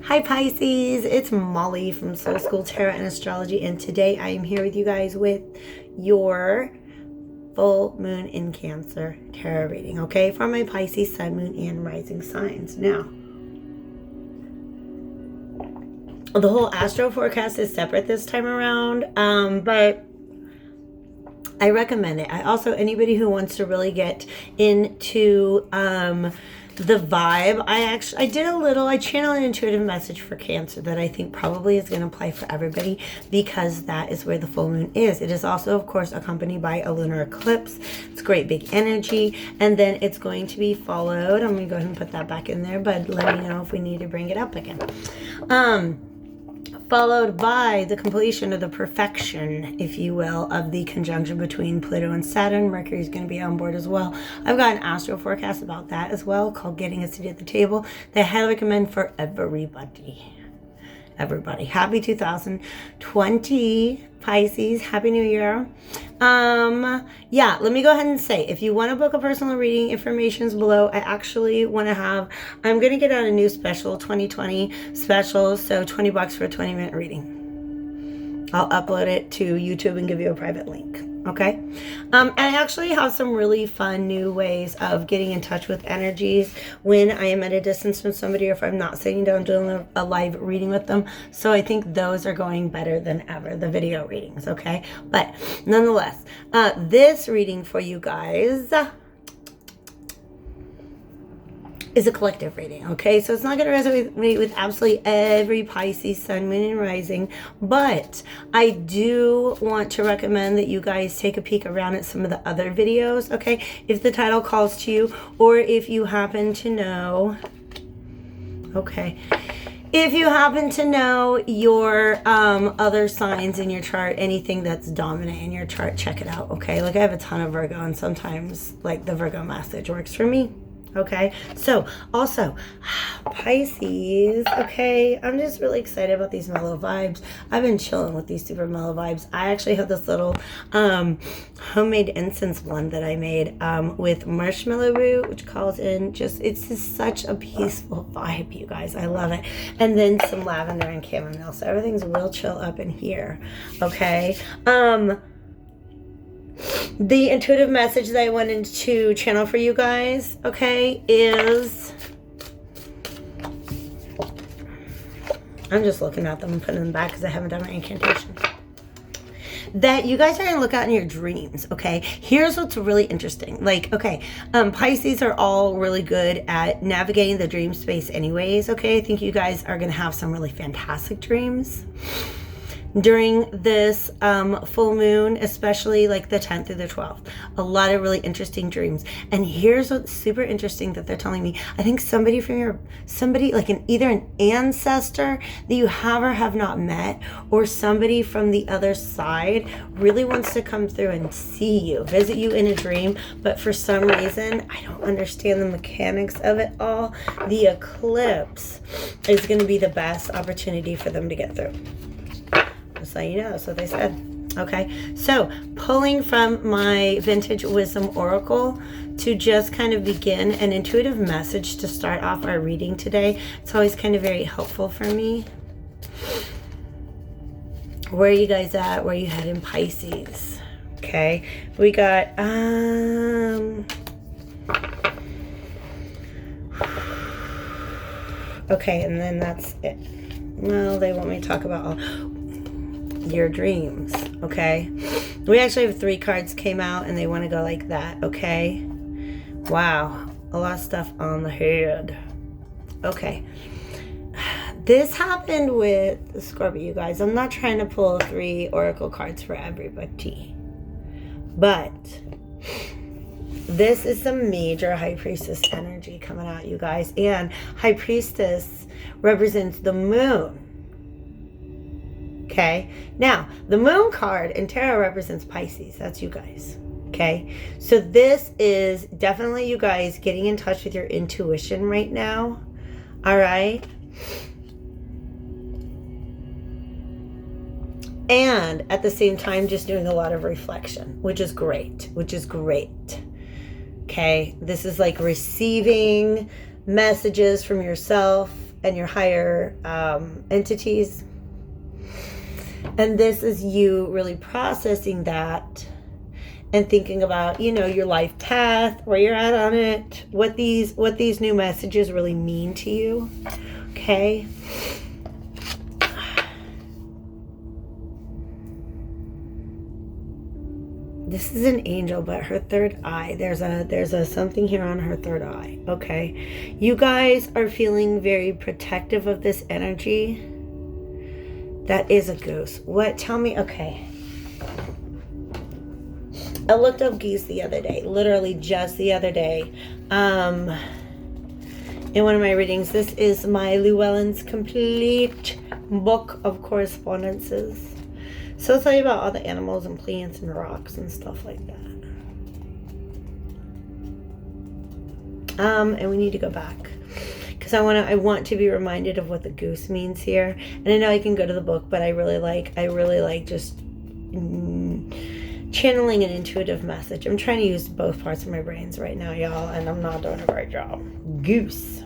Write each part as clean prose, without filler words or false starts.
Hi Pisces, it's Molly from Soul School Tarot and Astrology, and today I am here with you guys with your full moon in Cancer tarot reading, okay, for my Pisces sun, moon, and rising signs. Now, the whole astro forecast is separate this time around, but I recommend it. I also, anybody who wants to really get into the vibe, I channeled an intuitive message for Cancer that I think probably is going to apply for everybody, because that is where the full moon is. It is also, of course, accompanied by a lunar eclipse. It's great big energy, and then it's going to be followed. I'm going to go ahead and put that back in there, but let me know if we need to bring it up again. Followed by the completion of the perfection, if you will, of the conjunction between Pluto and Saturn. Mercury is going to be on board as well. I've got an astro forecast about that as well, called Getting a Seat at the Table, that I highly recommend for everybody. Happy 2020, Pisces. Happy New Year. Yeah, let me go ahead and say, if you want to book a personal reading, information is below. I'm going to get on a new special, 2020 special, so $20 for a 20-minute reading. I'll upload it to YouTube and give you a private link. Okay. I actually have some really fun new ways of getting in touch with energies when I am at a distance from somebody, or if I'm not sitting down doing a live reading with them. So I think those are going better than ever, the video readings. Okay. But nonetheless, this reading for you guys is a collective reading, okay? So it's not going to resonate with absolutely every Pisces sun, moon, and rising, but I do want to recommend that you guys take a peek around at some of the other videos, okay? If the title calls to you, or if you happen to know, okay, if you happen to know your other signs in your chart, anything that's dominant in your chart, check it out, okay? Like, I have a ton of Virgo, and sometimes, like, the Virgo message works for me. Okay, so also Pisces, okay, I'm just really excited about these mellow vibes. I've been chilling with these super mellow vibes. I actually have this little homemade incense blend that I made with marshmallow root, which calls in it's just such a peaceful vibe, you guys. I love it. And then some lavender and chamomile, so everything's real chill up in here, okay? The intuitive message that I wanted to channel for you guys, okay, is, I'm just looking at them and putting them back because I haven't done my incantations, that you guys are going to look out in your dreams, okay? Here's what's really interesting. Like, okay, Pisces are all really good at navigating the dream space anyways, okay? I think you guys are going to have some really fantastic dreams during this full moon, especially like the 10th through the 12th. A lot of really interesting dreams. And here's what's super interesting that they're telling me. I think somebody like either an ancestor that you have or have not met, or somebody from the other side really wants to come through and see you, visit you in a dream. But for some reason, I don't understand the mechanics of it all. The eclipse is going to be the best opportunity for them to get through. Just so you know, that's what they said. Okay, so pulling from my Vintage Wisdom Oracle to just kind of begin an intuitive message to start off our reading today. It's always kind of very helpful for me. Where are you guys at? Where are you heading, Pisces? Okay, we got okay, and then that's it. Well, they want me to talk about your dreams, okay? We actually have 3 cards came out, and they want to go like that, okay? Wow, a lot of stuff on the head. Okay, this happened with the Scorpio, you guys. I'm not trying to pull 3 oracle cards for everybody, but this is some major High Priestess energy coming out, you guys. And High Priestess represents the moon. Okay, now the moon card in tarot represents Pisces. That's you guys. Okay, so this is definitely you guys getting in touch with your intuition right now. All right, and at the same time just doing a lot of reflection, which is great. Okay, this is like receiving messages from yourself and your higher entities. And this is you really processing that and thinking about, you know, your life path, where you're at on it, what these new messages really mean to you. Okay. This is an angel, but her third eye, there's a something here on her third eye. Okay. You guys are feeling very protective of this energy. That is a goose. What? Tell me. Okay. I looked up geese the other day, literally just the other day. In one of my readings, this is my Llewellyn's complete book of correspondences. So I'll tell you about all the animals and plants and rocks and stuff like that. And we need to go back because I want to be reminded of what the goose means here. And I know I can go to the book, but I really like just channeling an intuitive message. I'm trying to use both parts of my brains right now, y'all, and I'm not doing a great job. Goose.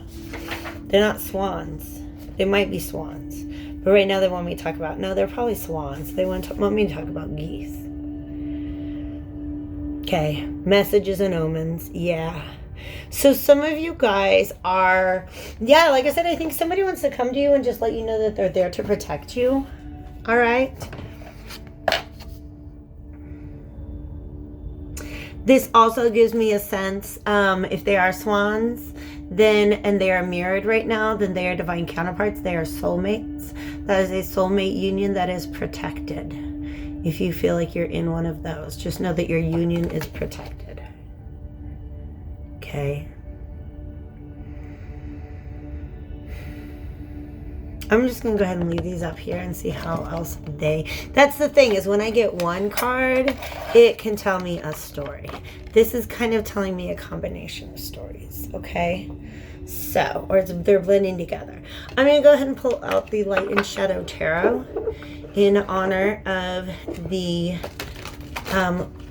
They're not swans. They might be swans. But right now they want me to talk about, no, they're probably swans. They want me to talk about geese. Okay, messages and omens, yeah. So some of you guys are, yeah, like I said, I think somebody wants to come to you and just let you know that they're there to protect you. All right? This also gives me a sense, if they are swans, then, and they are mirrored right now, then they are divine counterparts. They are soulmates. That is a soulmate union that is protected. If you feel like you're in one of those, just know that your union is protected. Okay. I'm just going to go ahead and leave these up here and see how else that's the thing, is when I get one card, it can tell me a story. This is kind of telling me a combination of stories, okay? So, or they're blending together. I'm going to go ahead and pull out the Light and Shadow Tarot in honor of the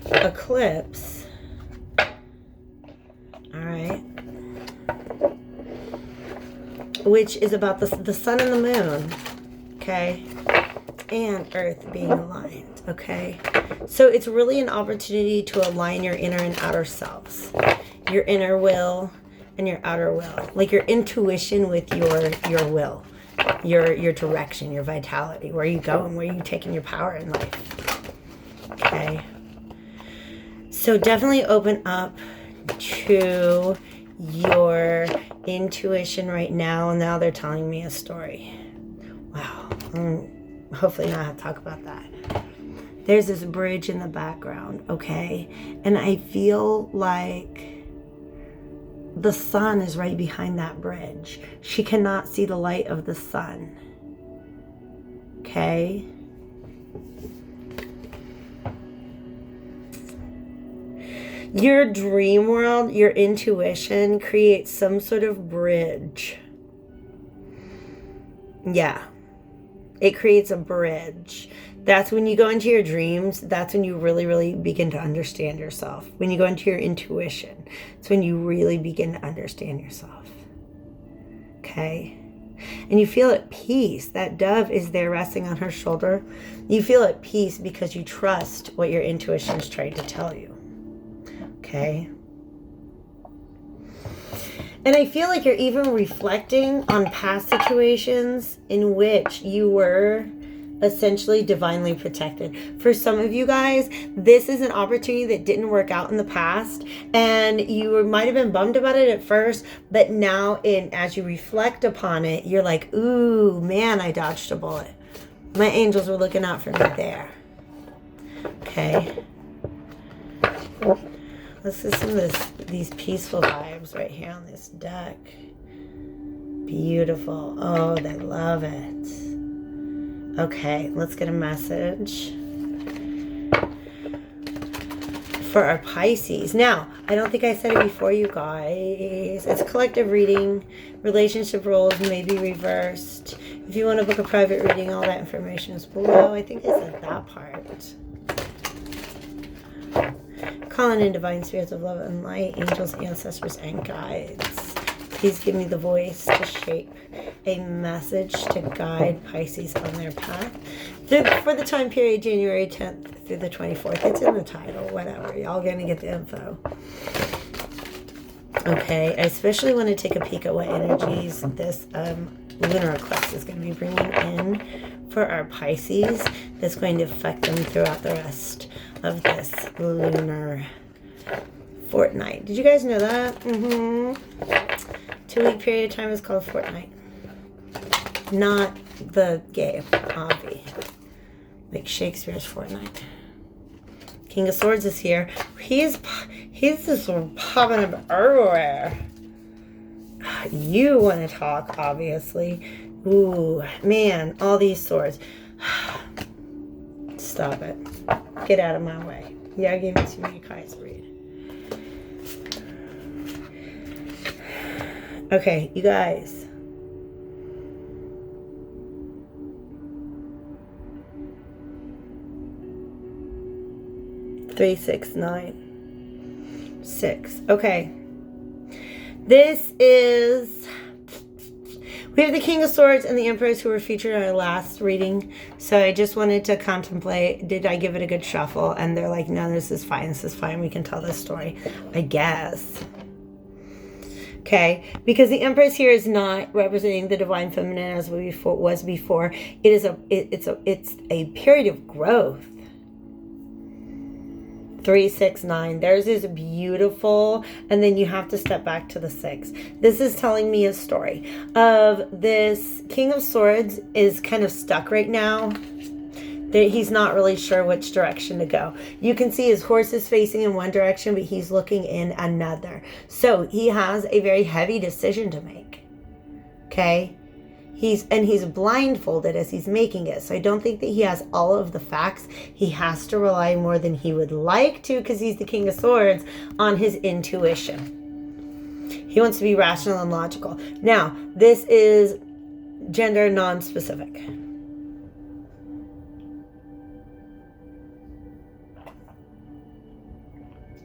eclipse. All right. Which is about the sun and the moon, okay, and Earth being aligned, okay. So it's really an opportunity to align your inner and outer selves, your inner will and your outer will, like your intuition with your will, your direction, your vitality, where you go and where you taking your power in life, okay. So definitely open up to your intuition right now. Now they're telling me a story. Wow. Hopefully not have to talk about that. There's this bridge in the background, okay? And I feel like the sun is right behind that bridge. She cannot see the light of the sun. Okay? Your dream world, your intuition creates some sort of bridge. Yeah. It creates a bridge. That's when you go into your dreams. That's when you really, really begin to understand yourself. When you go into your intuition, it's when you really begin to understand yourself. Okay? And you feel at peace. That dove is there resting on her shoulder. You feel at peace because you trust what your intuition is trying to tell you. Okay. And I feel like you're even reflecting on past situations in which you were essentially divinely protected. For some of you guys, this is an opportunity that didn't work out in the past, and you might have been bummed about it at first, but now as you reflect upon it, you're like, ooh, man, I dodged a bullet. My angels were looking out for me there. Okay. Let's see some of these peaceful vibes right here on this deck. Beautiful. Oh, they love it. Okay, let's get a message for our Pisces. Now, I don't think I said it before, you guys. It's a collective reading. Relationship roles may be reversed. If you want to book a private reading, all that information is below. I think I said that part. Calling in divine spirits of love and light, angels, ancestors, and guides. Please give me the voice to shape a message to guide Pisces on their path for the time period January 10th through the 24th. It's in the title, whatever. Y'all gonna get the info. Okay, I especially want to take a peek at what energies this lunar eclipse is going to be bringing in for our Pisces. That's going to affect them throughout the rest of this lunar fortnight. Did you guys know that? 2-week period of time is called fortnight. Not the game, Avi. Like Shakespeare's fortnight. King of Swords is here. He's just sort of popping up everywhere. You want to talk, obviously. Ooh, man, all these swords. Stop it. Get out of my way. Yeah, I gave it to me, guys. Read. Okay, you guys. Three, 6, 9, 6. Okay. This is... We have the King of Swords and the Empress who were featured in our last reading. So I just wanted to contemplate, did I give it a good shuffle? And they're like, no, this is fine. This is fine. We can tell this story, I guess. Okay, because the Empress here is not representing the divine feminine as was before. It's a period of growth. 3, 6, 9. Theirs is beautiful, and then you have to step back to the 6. This is telling me a story of this King of Swords is kind of stuck right now. He's not really sure which direction to go. You can see his horse is facing in one direction, but he's looking in another. So he has a very heavy decision to make. Okay? He's blindfolded as he's making it. So I don't think that he has all of the facts. He has to rely more than he would like to, because he's the King of Swords, on his intuition. He wants to be rational and logical. Now, this is gender non-specific.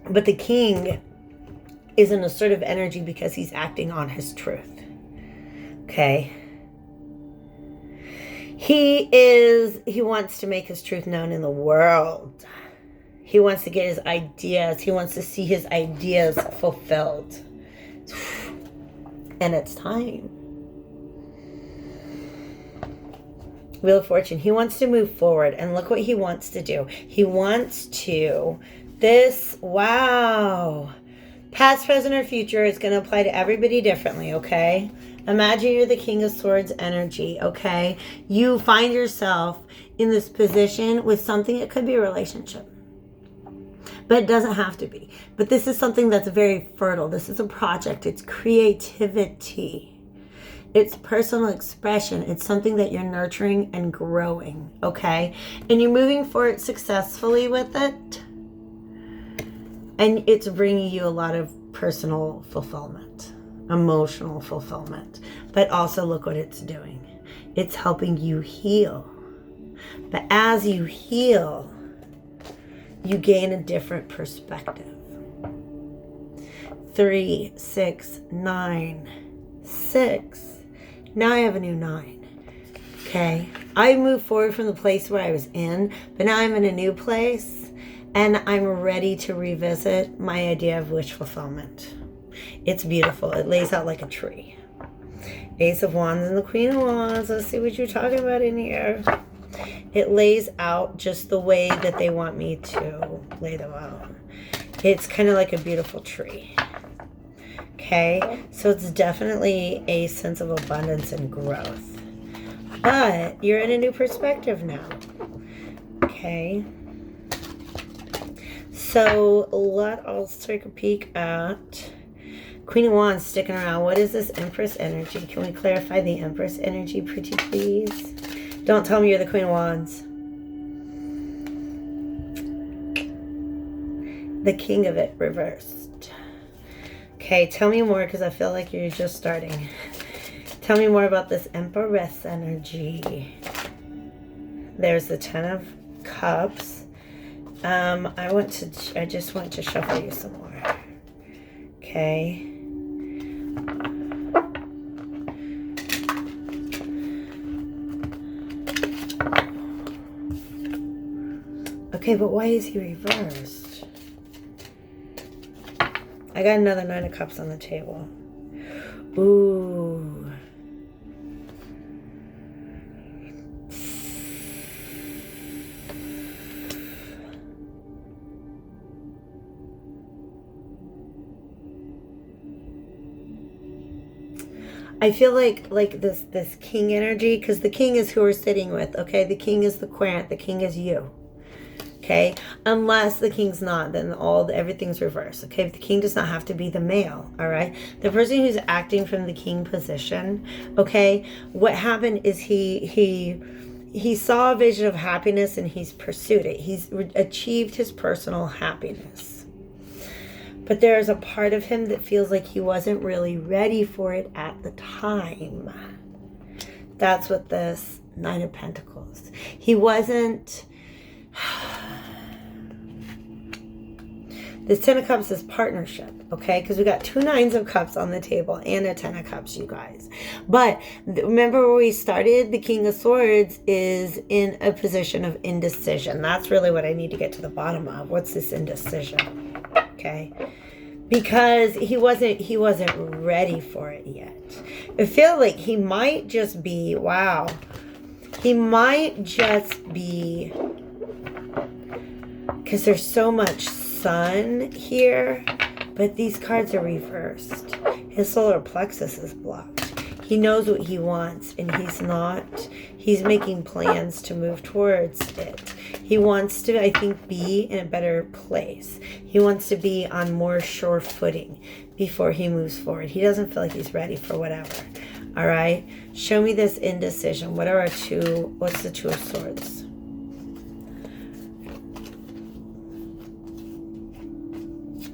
But the king is an assertive energy because he's acting on his truth. Okay? He wants to make his truth known in the world. He wants to get his ideas. He wants to see his ideas fulfilled. And it's time. Wheel of Fortune. He wants to move forward. And look what he wants to do. He wants to... wow. Past, present, or future is going to apply to everybody differently, okay? Imagine you're the King of Swords energy, okay? You find yourself in this position with something. It could be a relationship, but it doesn't have to be. But this is something that's very fertile. This is a project. It's creativity. It's personal expression. It's something that you're nurturing and growing, okay? And you're moving forward successfully with it. And it's bringing you a lot of personal fulfillment, emotional fulfillment. But also look what it's doing. It's helping you heal. But as you heal, you gain a different perspective. 3, 6, 9, 6. Now I have a new 9. Okay. I moved forward from the place where I was in, but now I'm in a new place. And I'm ready to revisit my idea of wish fulfillment. It's beautiful. It lays out like a tree. Ace of Wands and the Queen of Wands. Let's see what you're talking about in here. It lays out just the way that they want me to lay them out. It's kind of like a beautiful tree. Okay? So it's definitely a sense of abundance and growth. But you're in a new perspective now. Okay? So let us take a peek at Queen of Wands sticking around. What is this Empress energy? Can we clarify the Empress energy, pretty please? Don't tell me you're the Queen of Wands. The King of it reversed. Okay, tell me more, because I feel like you're just starting. Tell me more about this Empress energy. There's the 10 of Cups. I just want to shuffle you some more. Okay. Okay, but why is he reversed? I got another 9 of Cups on the table. Ooh. I feel like this king energy, because the king is who we're sitting with, okay? The king is the querent, the king is you. Okay? Unless the king's not, then everything's reversed. Okay? But the king does not have to be the male, all right? The person who's acting from the king position, okay? What happened is he saw a vision of happiness and he's pursued it. He's achieved his personal happiness. But there's a part of him that feels like he wasn't really ready for it at the time. That's what this 9 of Pentacles. He wasn't... This 10 of Cups is partnership, okay? Because we got 2 9s of Cups on the table and a 10 of Cups, you guys. But remember where we started? The King of Swords is in a position of indecision. That's really what I need to get to the bottom of. What's this indecision? Okay, because he wasn't ready for it yet. I feel like he might just be, wow, he might just be, because there's so much sun here, but these cards are reversed. His solar plexus is blocked. He knows what he wants and he's making plans to move towards it. He wants to, I think, be in a better place. He wants to be on more sure footing before he moves forward. He doesn't feel like he's ready for whatever. All right? Show me this indecision. What's the 2 of Swords?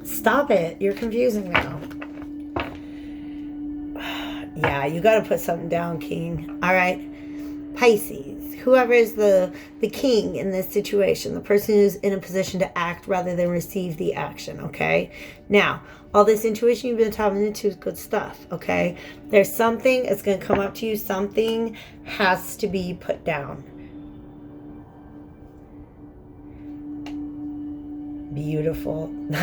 Stop it. You're confusing now. Yeah, you got to put something down, King. All right? Pisces. Whoever is the king in this situation, the person who's in a position to act rather than receive the action, okay? Now, all this intuition you've been tapping into is good stuff, okay? There's something that's going to come up to you. Something has to be put down. Beautiful. Remember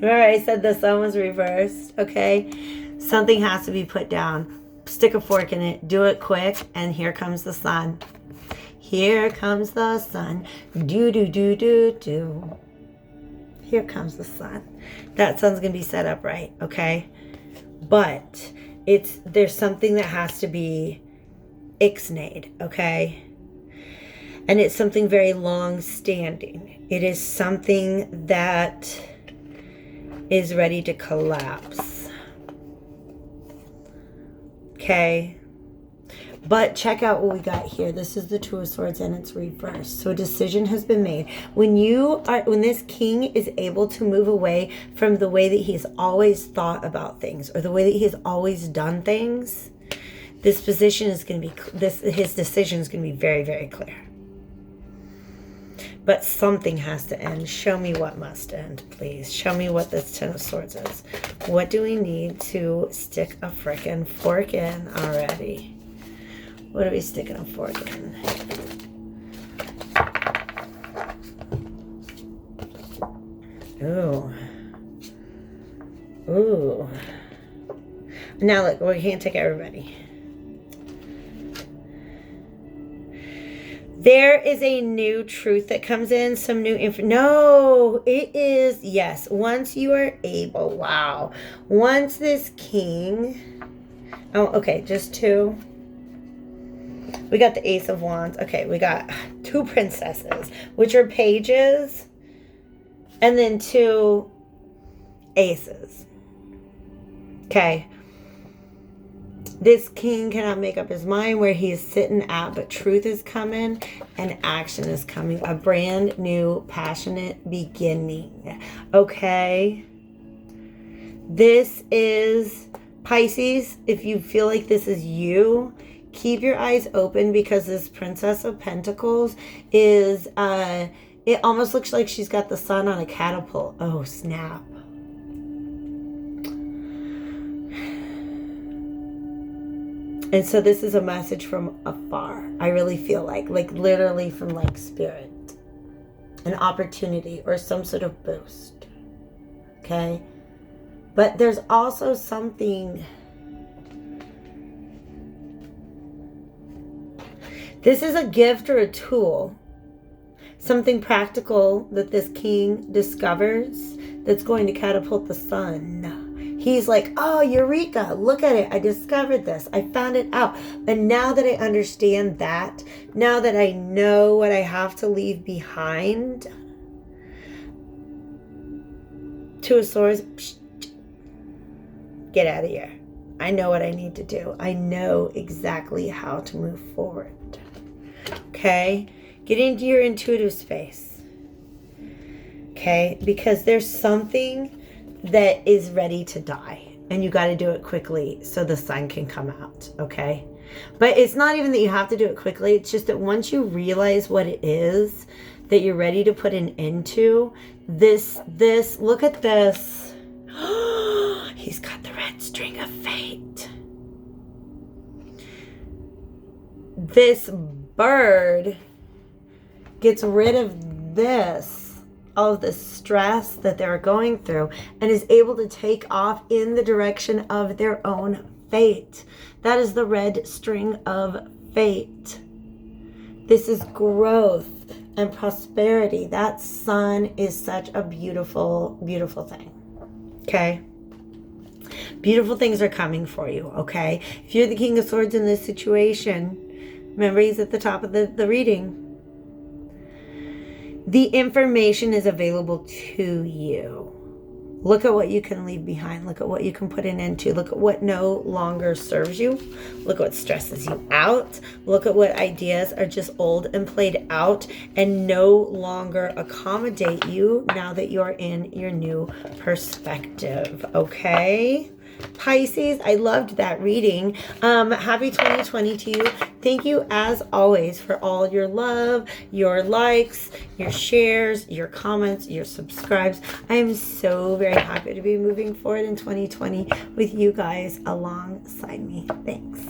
I said the sun was reversed, okay? Something has to be put down. Stick a fork in it, do it quick, and here comes the sun. Here comes the sun. Do, do, do, do, do. Here comes the sun. That sun's going to be set up right, okay? But there's something that has to be ixnayed, okay? And it's something very long-standing. It is something that is ready to collapse. Okay, but check out what we got here. This is the 2 of Swords and it's reversed. So a decision has been made. When this king is able to move away from the way that he's always thought about things or the way that he's always done things, this position is going to be, his decision is going to be very, very clear. But something has to end. Show me what must end, please. Show me what this 10 of Swords is. What do we need to stick a frickin' fork in already? What are we sticking a fork in? Ooh. Ooh. Now look, we can't take everybody. There is a new truth that comes in, some new info. No, it is, yes, once you are able, wow. Once this king, oh, okay, just 2. We got the Ace of Wands. Okay, we got 2 princesses, which are pages, and then 2 aces. Okay. This king cannot make up his mind where he is sitting at, but truth is coming and action is coming. A brand new, passionate beginning. Okay? This is Pisces. If you feel like this is you, keep your eyes open because this Princess of Pentacles is, it almost looks like she's got the sun on a catapult. Oh, snap. And so this is a message from afar. I really feel like literally from like spirit, an opportunity or some sort of boost. Okay. But there's also something. This is a gift or a tool, something practical that this king discovers that's going to catapult the sun. He's like, oh, Eureka, look at it. I discovered this. I found it out. And now that I understand that, now that I know what I have to leave behind, Two of Swords, get out of here. I know what I need to do. I know exactly how to move forward. Okay? Get into your intuitive space. Okay? Because there's something that is ready to die. And you got to do it quickly so the sun can come out. Okay? But it's not even that you have to do it quickly. It's just that once you realize what it is that you're ready to put an end to, this, look at this. He's got the red string of fate. This bird gets rid of this, all of the stress that they're going through, and is able to take off in the direction of their own fate. That is the red string of fate. This is growth and prosperity. That sun is such a beautiful, beautiful thing. Okay? Beautiful things are coming for you, okay? If you're the King of Swords in this situation, remember he's at the top of the reading. The information is available to you. Look at what you can leave behind. Look at what you can put an end to. Look at what no longer serves you. Look at what stresses you out. Look at what ideas are just old and played out and no longer accommodate you now that you're in your new perspective. Okay? Pisces, I loved that reading. Happy 2020 to you. Thank you as always for all your love, your likes, your shares, your comments, your subscribes. I am so very happy to be moving forward in 2020 with you guys alongside me. Thanks.